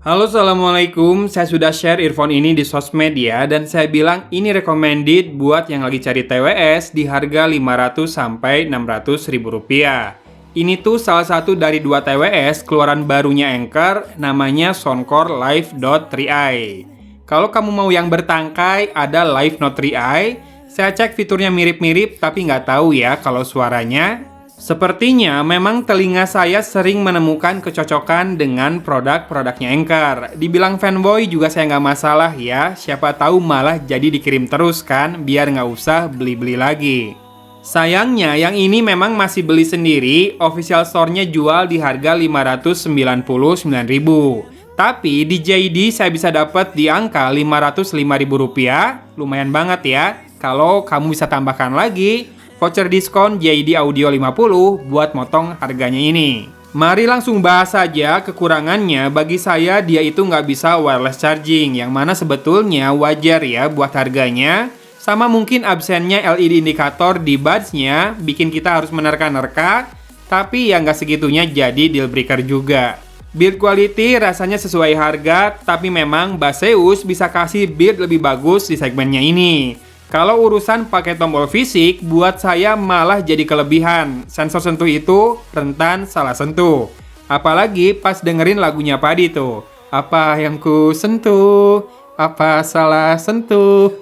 Halo, Assalamualaikum. Saya sudah share earphone ini di sosmed ya, dan saya bilang ini recommended buat yang lagi cari TWS di harga 500 sampai 600 ribu rupiah. Ini tuh salah satu dari 2 TWS keluaran barunya Anker, namanya Soundcore Live Note 3i. Kalau kamu mau yang bertangkai, ada Live Note 3i. Saya cek fiturnya mirip-mirip, tapi nggak tahu ya kalau suaranya. Sepertinya memang telinga saya sering menemukan kecocokan dengan produk-produknya Anker. Dibilang fanboy juga saya nggak masalah ya, siapa tahu malah jadi dikirim terus kan, biar nggak usah beli-beli lagi. Sayangnya yang ini memang masih beli sendiri, official store-nya jual di harga 599.000. Tapi di JD saya bisa dapat di angka 505.000 rupiah, lumayan banget ya. Kalau kamu bisa tambahkan lagi voucher diskon JD Audio 50 buat motong harganya ini. Mari langsung bahas saja kekurangannya. Bagi saya dia itu nggak bisa wireless charging, yang mana sebetulnya wajar ya buat harganya. Sama mungkin absennya LED indikator di buds-nya bikin kita harus menerka-nerka, tapi ya nggak segitunya jadi deal breaker juga. Build quality rasanya sesuai harga, tapi memang Baseus bisa kasih build lebih bagus di segmennya ini. Kalau urusan pakai tombol fisik, buat saya malah jadi kelebihan. Sensor sentuh itu rentan salah sentuh. Apalagi pas dengerin lagunya Padi tuh. Apa yang ku sentuh? Apa salah sentuh?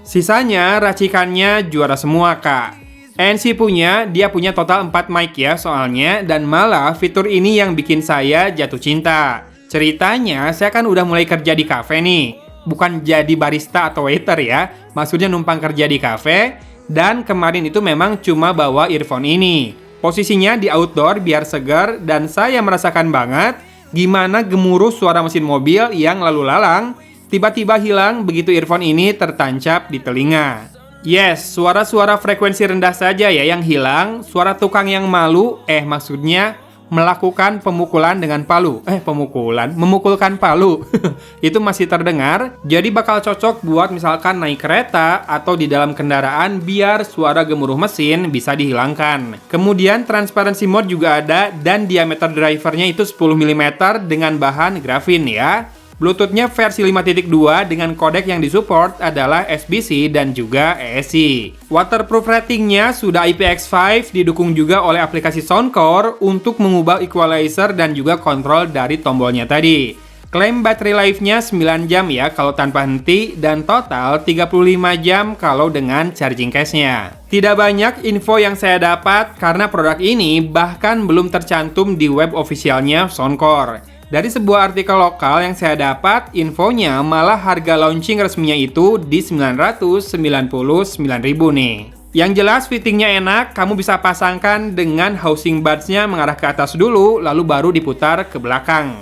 Sisanya racikannya juara semua, Kak. NC dia punya total 4 mic ya soalnya, dan malah fitur ini yang bikin saya jatuh cinta. Ceritanya, saya kan udah mulai kerja di kafe nih. Bukan jadi barista atau waiter ya, maksudnya numpang kerja di kafe, dan kemarin itu memang cuma bawa earphone ini. Posisinya di outdoor biar segar, dan saya merasakan banget gimana gemuruh suara mesin mobil yang lalu lalang, tiba-tiba hilang begitu earphone ini tertancap di telinga. Yes, suara-suara frekuensi rendah saja ya yang hilang, suara tukang yang malu, maksudnya melakukan pemukulan dengan palu. Memukulkan palu. Itu masih terdengar, jadi bakal cocok buat misalkan naik kereta atau di dalam kendaraan biar suara gemuruh mesin bisa dihilangkan. Kemudian transparency mode juga ada dan diameter drivernya itu 10 mm dengan bahan grafin ya. Bluetooth-nya versi 5.2 dengan kodek yang disupport adalah SBC dan juga ESC. Waterproof ratingnya sudah IPX5, didukung juga oleh aplikasi Soundcore untuk mengubah equalizer dan juga kontrol dari tombolnya tadi. Klaim battery life-nya 9 jam ya kalau tanpa henti, dan total 35 jam kalau dengan charging case-nya. Tidak banyak info yang saya dapat karena produk ini bahkan belum tercantum di web officialnya Soundcore. Dari sebuah artikel lokal yang saya dapat, infonya malah harga launching resminya itu di 999.000 nih. Yang jelas fittingnya enak, kamu bisa pasangkan dengan housing buds-nya mengarah ke atas dulu, lalu baru diputar ke belakang.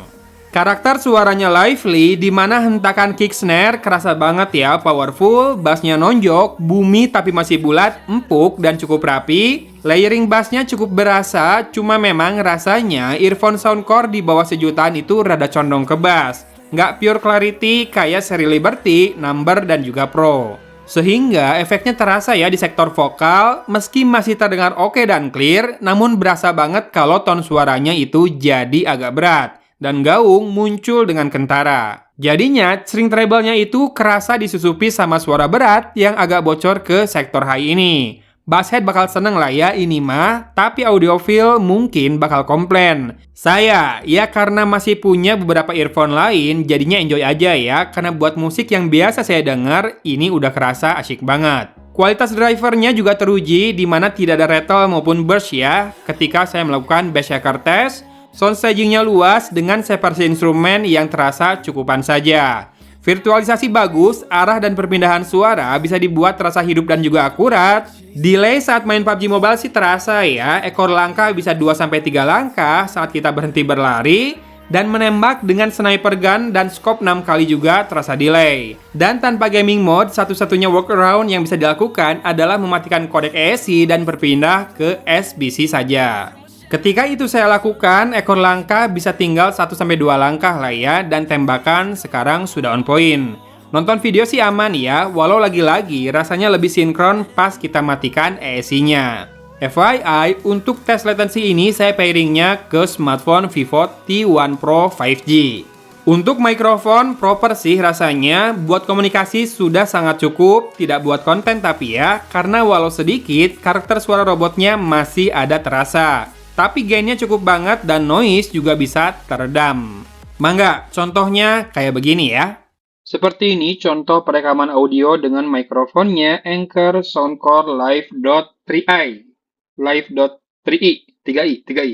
Karakter suaranya lively, di mana hentakan kick snare kerasa banget ya, powerful, bassnya nonjok, bumi tapi masih bulat, empuk, dan cukup rapi. Layering bassnya cukup berasa, cuma memang rasanya earphone Soundcore di bawah sejutaan itu rada condong ke bass. Nggak pure clarity kayak seri Liberty, Number, dan juga Pro. Sehingga efeknya terasa ya di sektor vokal, meski masih terdengar oke dan clear, namun berasa banget kalau tone suaranya itu jadi agak berat. Dan gaung muncul dengan kentara. Jadinya, string treble-nya itu kerasa disusupi sama suara berat yang agak bocor ke sektor high ini. Basshead bakal seneng lah ya ini mah, tapi audiophile mungkin bakal komplain. Saya, ya karena masih punya beberapa earphone lain, jadinya enjoy aja ya, karena buat musik yang biasa saya dengar, ini udah kerasa asyik banget. Kualitas drivernya juga teruji, di mana tidak ada rattle maupun burst ya, ketika saya melakukan bass shaker test. Sound stagingnya luas dengan separasi instrumen yang terasa cukupan saja. Virtualisasi bagus, arah dan perpindahan suara bisa dibuat terasa hidup dan juga akurat. Delay saat main PUBG Mobile sih terasa ya, ekor langkah bisa 2-3 langkah saat kita berhenti berlari. Dan menembak dengan sniper gun dan scope 6 kali juga terasa delay. Dan tanpa gaming mode, satu-satunya workaround yang bisa dilakukan adalah mematikan kodek ESC dan berpindah ke SBC saja. Ketika itu saya lakukan, ekor langkah bisa tinggal 1-2 langkah lah ya, dan tembakan sekarang sudah on point. Nonton video sih aman ya, walau lagi-lagi rasanya lebih sinkron pas kita matikan ESC-nya. FYI, untuk tes latency ini saya pairingnya ke smartphone Vivo T1 Pro 5G. Untuk mikrofon, proper sih rasanya. Buat komunikasi sudah sangat cukup, tidak buat konten tapi ya, karena walau sedikit, karakter suara robotnya masih ada terasa. Tapi gainnya cukup banget dan noise juga bisa teredam. Mangga, contohnya kayak begini ya. Seperti ini contoh perekaman audio dengan mikrofonnya Anker Soundcore Live.3i. Live.3i, 3i.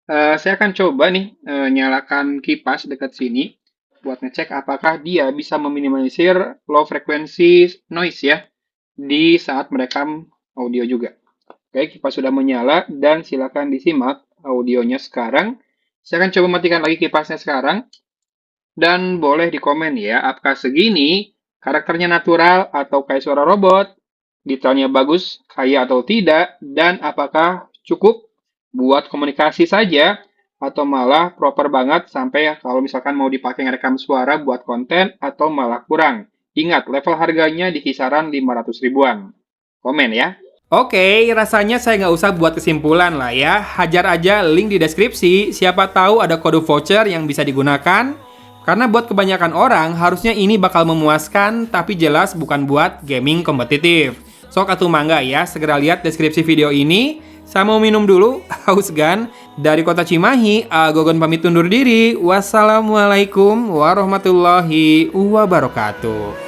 Saya akan coba nih nyalakan kipas dekat sini buat ngecek apakah dia bisa meminimalisir low frequency noise ya di saat merekam audio juga. Oke, kipas sudah menyala dan silakan disimak audionya sekarang. Saya akan coba matikan lagi kipasnya sekarang dan boleh di komen ya apakah segini karakternya natural atau kayak suara robot, detailnya bagus, kaya atau tidak, dan apakah cukup buat komunikasi saja atau malah proper banget sampai kalau misalkan mau dipakai ngerekam suara buat konten atau malah kurang. Ingat, level harganya di kisaran 500 ribuan. Komen ya. Oke, rasanya saya nggak usah buat kesimpulan lah ya. Hajar aja link di deskripsi, siapa tahu ada kode voucher yang bisa digunakan. Karena buat kebanyakan orang, harusnya ini bakal memuaskan, tapi jelas bukan buat gaming kompetitif. Sok atuh mangga ya, segera lihat deskripsi video ini. Saya mau minum dulu, haus gan. Dari kota Cimahi, Gogon pamit undur diri. Wassalamualaikum warahmatullahi wabarakatuh.